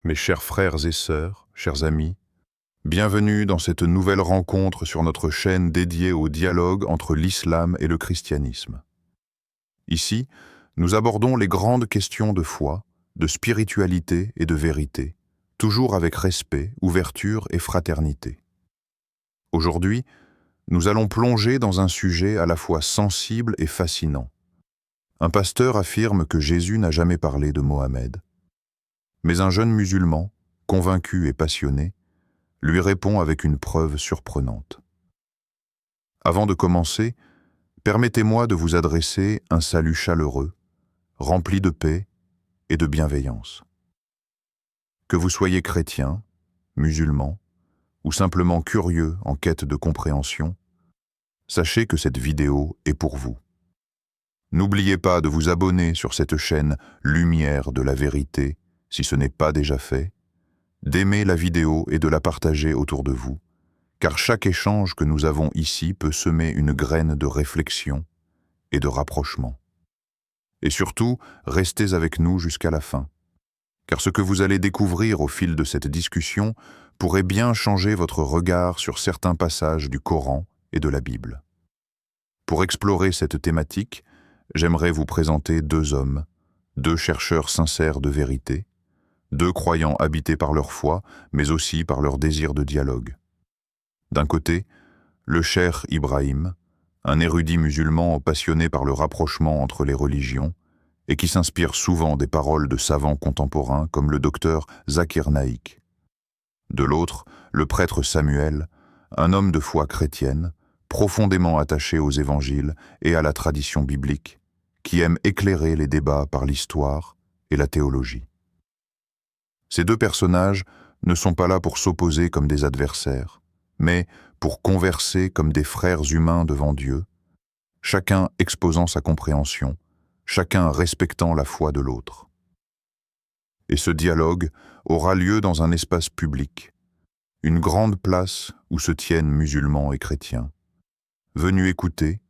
Mes chers frères et sœurs, chers amis, bienvenue dans cette nouvelle rencontre sur notre chaîne dédiée au dialogue entre l'islam et le christianisme. Ici, nous abordons les grandes questions de foi, de spiritualité et de vérité, toujours avec respect, ouverture et fraternité. Aujourd'hui, nous allons plonger dans un sujet à la fois sensible et fascinant. Un pasteur affirme que Jésus n'a jamais parlé de Mohammed, mais un jeune musulman, convaincu et passionné, lui répond avec une preuve surprenante. Avant de commencer, permettez-moi de vous adresser un salut chaleureux, rempli de paix et de bienveillance. Que vous soyez chrétien, musulman ou simplement curieux en quête de compréhension, sachez que cette vidéo est pour vous. N'oubliez pas de vous abonner sur cette chaîne Lumière de la Vérité si ce n'est pas déjà fait, d'aimer la vidéo et de la partager autour de vous, car chaque échange que nous avons ici peut semer une graine de réflexion et de rapprochement. Et surtout, restez avec nous jusqu'à la fin, car ce que vous allez découvrir au fil de cette discussion pourrait bien changer votre regard sur certains passages du Coran et de la Bible. Pour explorer cette thématique, j'aimerais vous présenter deux hommes, deux chercheurs sincères de vérité, deux croyants habités par leur foi, mais aussi par leur désir de dialogue. D'un côté, le cheikh Ibrahim, un érudit musulman passionné par le rapprochement entre les religions et qui s'inspire souvent des paroles de savants contemporains comme le docteur Zakir Naik. De l'autre, le prêtre Samuel, un homme de foi chrétienne, profondément attaché aux évangiles et à la tradition biblique, qui aime éclairer les débats par l'histoire et la théologie. Ces deux personnages ne sont pas là pour s'opposer comme des adversaires, mais pour converser comme des frères humains devant Dieu, chacun exposant sa compréhension, chacun respectant la foi de l'autre. Et ce dialogue aura lieu dans un espace public, une grande place où se tiennent musulmans et chrétiens, venus écouter,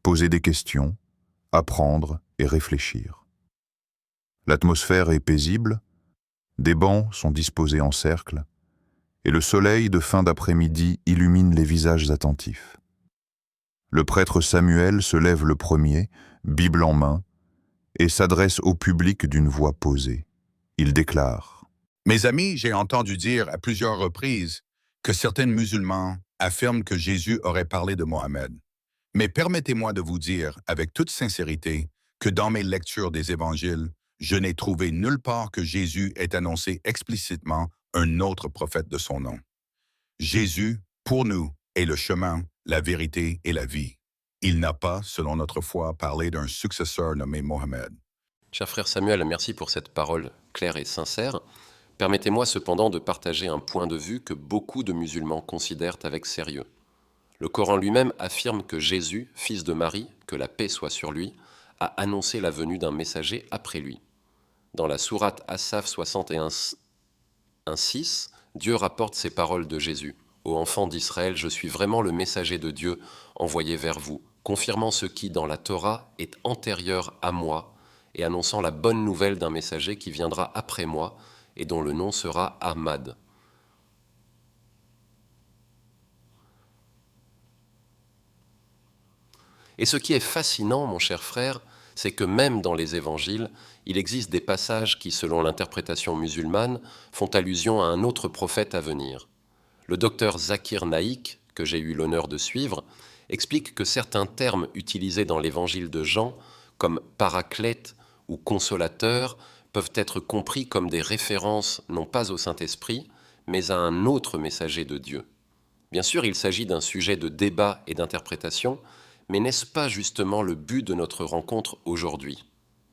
poser des questions, apprendre et réfléchir. L'atmosphère est paisible, des bancs sont disposés en cercle, et le soleil de fin d'après-midi illumine les visages attentifs. Le prêtre Samuel se lève le premier, Bible en main, et s'adresse au public d'une voix posée. Il déclare: Mes amis, j'ai entendu dire à plusieurs reprises que certains musulmans affirment que Jésus aurait parlé de Mohammed. Mais permettez-moi de vous dire avec toute sincérité que dans mes lectures des évangiles, je n'ai trouvé nulle part que Jésus ait annoncé explicitement un autre prophète de son nom. Jésus, pour nous, est le chemin, la vérité et la vie. Il n'a pas, selon notre foi, parlé d'un successeur nommé Mohammed. Cher frère Samuel, merci pour cette parole claire et sincère. Permettez-moi cependant de partager un point de vue que beaucoup de musulmans considèrent avec sérieux. Le Coran lui-même affirme que Jésus, fils de Marie, que la paix soit sur lui, a annoncé la venue d'un messager après lui. Dans la sourate As-Saf 61:6, Dieu rapporte ces paroles de Jésus. « Ô enfants d'Israël, je suis vraiment le messager de Dieu envoyé vers vous, confirmant ce qui, dans la Torah, est antérieur à moi et annonçant la bonne nouvelle d'un messager qui viendra après moi et dont le nom sera Ahmad. » Et ce qui est fascinant, mon cher frère, c'est que même dans les évangiles, il existe des passages qui, selon l'interprétation musulmane, font allusion à un autre prophète à venir. Le docteur Zakir Naik, que j'ai eu l'honneur de suivre, explique que certains termes utilisés dans l'évangile de Jean, comme paraclète ou consolateur, peuvent être compris comme des références non pas au Saint-Esprit, mais à un autre messager de Dieu. Bien sûr, il s'agit d'un sujet de débat et d'interprétation, mais n'est-ce pas justement le but de notre rencontre aujourd'hui?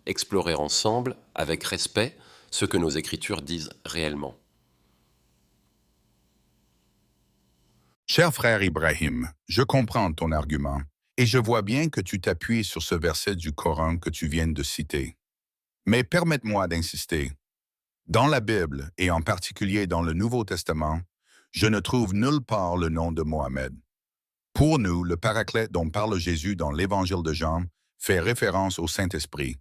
Explorer ensemble, avec respect, ce que nos Écritures disent réellement. Cher frère Ibrahim, je comprends ton argument et je vois bien que tu t'appuies sur ce verset du Coran que tu viens de citer. Mais permette-moi d'insister. Dans la Bible, et en particulier dans le Nouveau Testament, je ne trouve nulle part le nom de Mohammed. Pour nous, le paraclète dont parle Jésus dans l'Évangile de Jean fait référence au Saint-Esprit,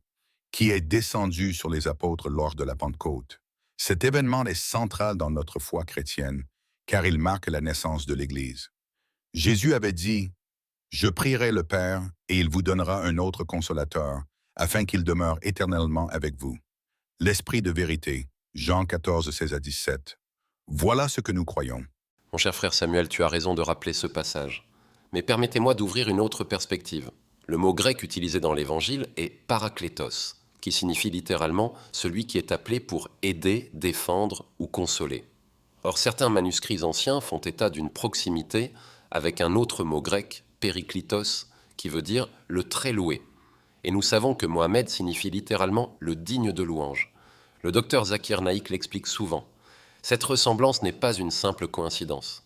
qui est descendu sur les apôtres lors de la Pentecôte. Cet événement est central dans notre foi chrétienne, car il marque la naissance de l'Église. Jésus avait dit, « Je prierai le Père, et il vous donnera un autre consolateur, afin qu'il demeure éternellement avec vous. » L'Esprit de vérité, Jean 14, 16 à 17. Voilà ce que nous croyons. Mon cher frère Samuel, tu as raison de rappeler ce passage. Mais permettez-moi d'ouvrir une autre perspective. Le mot grec utilisé dans l'Évangile est paraklétos, qui signifie littéralement celui qui est appelé pour aider, défendre ou consoler. Or, certains manuscrits anciens font état d'une proximité avec un autre mot grec, périklitos, qui veut dire le très loué. Et nous savons que Mohamed signifie littéralement le digne de louange. Le docteur Zakir Naik l'explique souvent. Cette ressemblance n'est pas une simple coïncidence.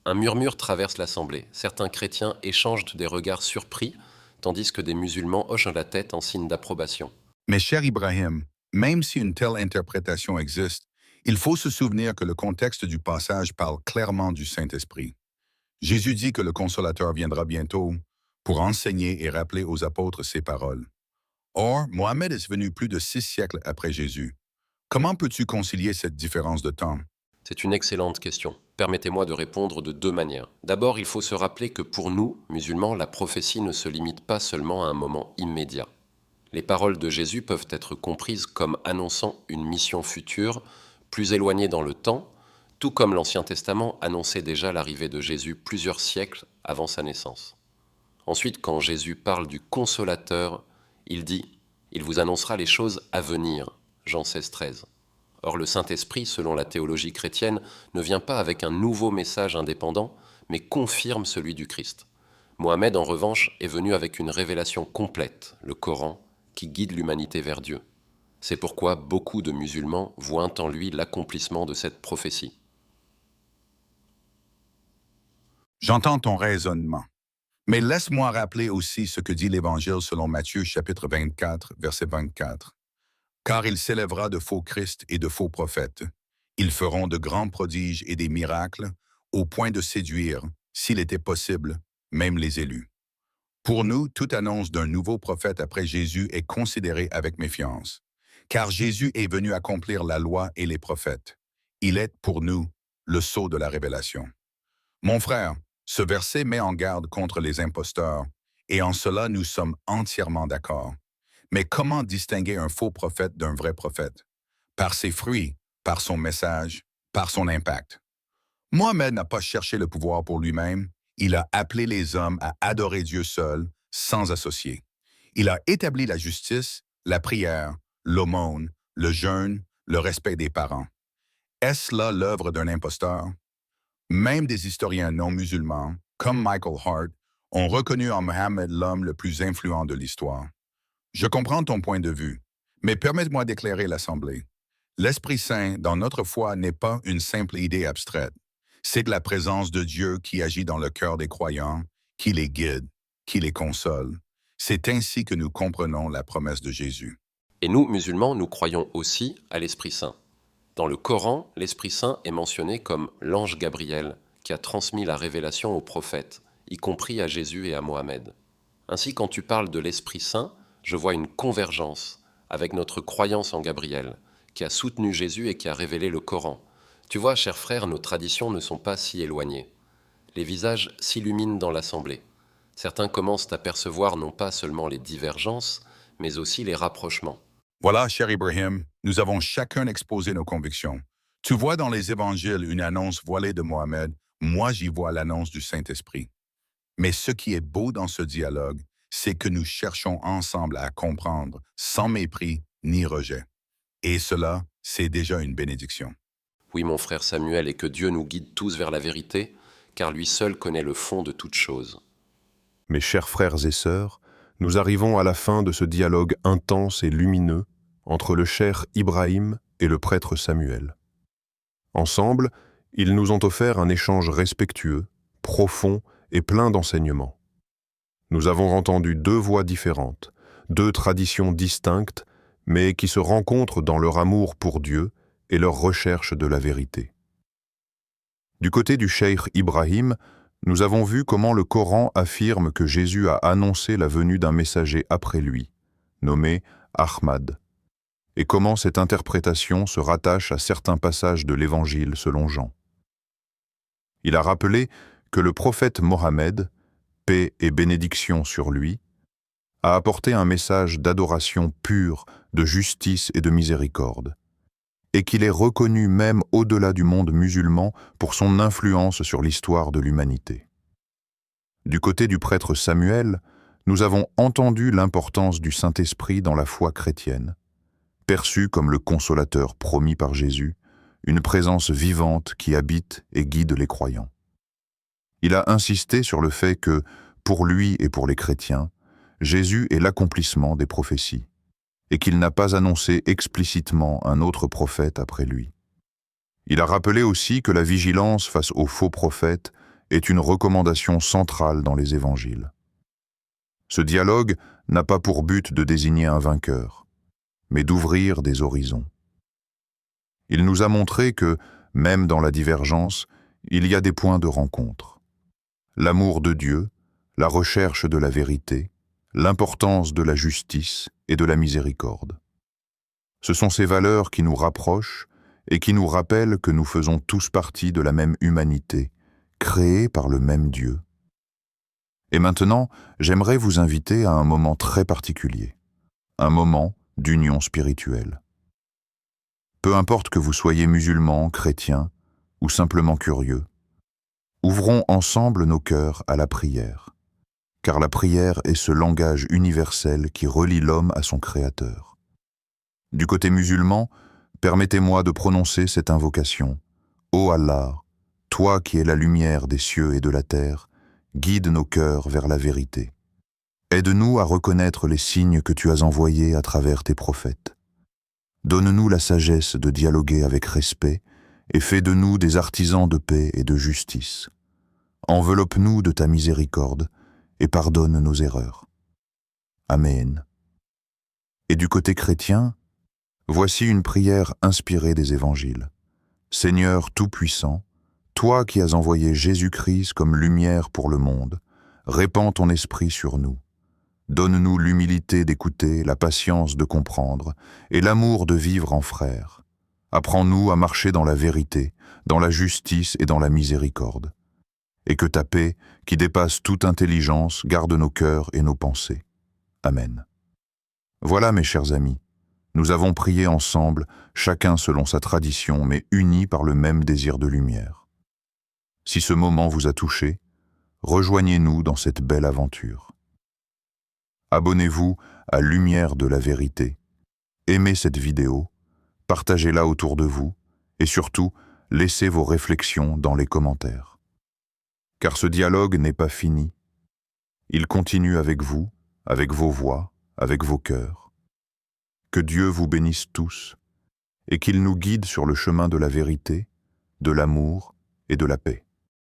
Un murmure traverse l'assemblée. Certains chrétiens échangent des regards surpris, tandis que des musulmans hochent la tête en signe d'approbation. Mais cher Ibrahim, même si une telle interprétation existe, il faut se souvenir que le contexte du passage parle clairement du Saint-Esprit. Jésus dit que le Consolateur viendra bientôt pour enseigner et rappeler aux apôtres ses paroles. Or, Mohammed est venu plus de 6 siècles après Jésus. Comment peux-tu concilier cette différence de temps? C'est une excellente question. Permettez-moi de répondre de 2 manières. D'abord, il faut se rappeler que pour nous, musulmans, la prophétie ne se limite pas seulement à un moment immédiat. Les paroles de Jésus peuvent être comprises comme annonçant une mission future, plus éloignée dans le temps, tout comme l'Ancien Testament annonçait déjà l'arrivée de Jésus plusieurs siècles avant sa naissance. Ensuite, quand Jésus parle du Consolateur, il dit « Il vous annoncera les choses à venir » Jean 16, 13. Or, le Saint-Esprit, selon la théologie chrétienne, ne vient pas avec un nouveau message indépendant, mais confirme celui du Christ. Mohammed, en revanche, est venu avec une révélation complète, le Coran, qui guide l'humanité vers Dieu. C'est pourquoi beaucoup de musulmans voient en lui l'accomplissement de cette prophétie. J'entends ton raisonnement. Mais laisse-moi rappeler aussi ce que dit l'Évangile selon Matthieu chapitre 24, verset 24. « Car il s'élèvera de faux Christ et de faux prophètes. Ils feront de grands prodiges et des miracles, au point de séduire, s'il était possible, même les élus. » Pour nous, toute annonce d'un nouveau prophète après Jésus est considérée avec méfiance, car Jésus est venu accomplir la loi et les prophètes. Il est, pour nous, le sceau de la révélation. Mon frère, ce verset met en garde contre les imposteurs, et en cela nous sommes entièrement d'accord. Mais comment distinguer un faux prophète d'un vrai prophète? Par ses fruits, par son message, par son impact. Mohammed n'a pas cherché le pouvoir pour lui-même, il a appelé les hommes à adorer Dieu seul, sans associer. Il a établi la justice, la prière, l'aumône, le jeûne, le respect des parents. Est-ce là l'œuvre d'un imposteur? Même des historiens non musulmans, comme Michael Hart, ont reconnu en Mohammed l'homme le plus influent de l'histoire. Je comprends ton point de vue, mais permette-moi d'éclairer l'Assemblée. L'Esprit Saint, dans notre foi, n'est pas une simple idée abstraite. C'est de la présence de Dieu qui agit dans le cœur des croyants, qui les guide, qui les console. C'est ainsi que nous comprenons la promesse de Jésus. Et nous, musulmans, nous croyons aussi à l'Esprit Saint. Dans le Coran, l'Esprit Saint est mentionné comme l'ange Gabriel, qui a transmis la révélation aux prophètes, y compris à Jésus et à Mohammed. Ainsi, quand tu parles de l'Esprit Saint, je vois une convergence avec notre croyance en Gabriel, qui a soutenu Jésus et qui a révélé le Coran. Tu vois, chers frères, nos traditions ne sont pas si éloignées. Les visages s'illuminent dans l'assemblée. Certains commencent à percevoir non pas seulement les divergences, mais aussi les rapprochements. Voilà, cher Ibrahim, nous avons chacun exposé nos convictions. Tu vois dans les évangiles une annonce voilée de Mohammed, moi j'y vois l'annonce du Saint-Esprit. Mais ce qui est beau dans ce dialogue, c'est que nous cherchons ensemble à comprendre, sans mépris ni rejet. Et cela, c'est déjà une bénédiction. Oui, mon frère Samuel, et que Dieu nous guide tous vers la vérité, car lui seul connaît le fond de toute chose. Mes chers frères et sœurs, nous arrivons à la fin de ce dialogue intense et lumineux entre le cher Ibrahim et le prêtre Samuel. Ensemble, ils nous ont offert un échange respectueux, profond et plein d'enseignements. Nous avons entendu 2 voix différentes, 2 traditions distinctes, mais qui se rencontrent dans leur amour pour Dieu et leur recherche de la vérité. Du côté du cheikh Ibrahim, nous avons vu comment le Coran affirme que Jésus a annoncé la venue d'un messager après lui, nommé Ahmad, et comment cette interprétation se rattache à certains passages de l'Évangile selon Jean. Il a rappelé que le prophète Mohammed, paix et bénédiction sur lui, a apporté un message d'adoration pure, de justice et de miséricorde, et qu'il est reconnu même au-delà du monde musulman pour son influence sur l'histoire de l'humanité. Du côté du prêtre Samuel, nous avons entendu l'importance du Saint-Esprit dans la foi chrétienne, perçu comme le consolateur promis par Jésus, une présence vivante qui habite et guide les croyants. Il a insisté sur le fait que, pour lui et pour les chrétiens, Jésus est l'accomplissement des prophéties, et qu'il n'a pas annoncé explicitement un autre prophète après lui. Il a rappelé aussi que la vigilance face aux faux prophètes est une recommandation centrale dans les évangiles. Ce dialogue n'a pas pour but de désigner un vainqueur, mais d'ouvrir des horizons. Il nous a montré que, même dans la divergence, il y a des points de rencontre. L'amour de Dieu, la recherche de la vérité, l'importance de la justice et de la miséricorde. Ce sont ces valeurs qui nous rapprochent et qui nous rappellent que nous faisons tous partie de la même humanité, créée par le même Dieu. Et maintenant, j'aimerais vous inviter à un moment très particulier, un moment d'union spirituelle. Peu importe que vous soyez musulman, chrétien ou simplement curieux, ouvrons ensemble nos cœurs à la prière, car la prière est ce langage universel qui relie l'homme à son Créateur. Du côté musulman, permettez-moi de prononcer cette invocation. Ô Allah, toi qui es la lumière des cieux et de la terre, guide nos cœurs vers la vérité. Aide-nous à reconnaître les signes que tu as envoyés à travers tes prophètes. Donne-nous la sagesse de dialoguer avec respect et fais de nous des artisans de paix et de justice. Enveloppe-nous de ta miséricorde et pardonne nos erreurs. Amen. Et du côté chrétien, voici une prière inspirée des évangiles. Seigneur Tout-Puissant, toi qui as envoyé Jésus-Christ comme lumière pour le monde, répands ton esprit sur nous. Donne-nous l'humilité d'écouter, la patience de comprendre et l'amour de vivre en frères. Apprends-nous à marcher dans la vérité, dans la justice et dans la miséricorde. Et que ta paix, qui dépasse toute intelligence, garde nos cœurs et nos pensées. Amen. Voilà, mes chers amis, nous avons prié ensemble, chacun selon sa tradition, mais unis par le même désir de lumière. Si ce moment vous a touché, rejoignez-nous dans cette belle aventure. Abonnez-vous à Lumière de la Vérité, aimez cette vidéo, partagez-la autour de vous et surtout, laissez vos réflexions dans les commentaires. Car ce dialogue n'est pas fini. Il continue avec vous, avec vos voix, avec vos cœurs. Que Dieu vous bénisse tous et qu'il nous guide sur le chemin de la vérité, de l'amour et de la paix.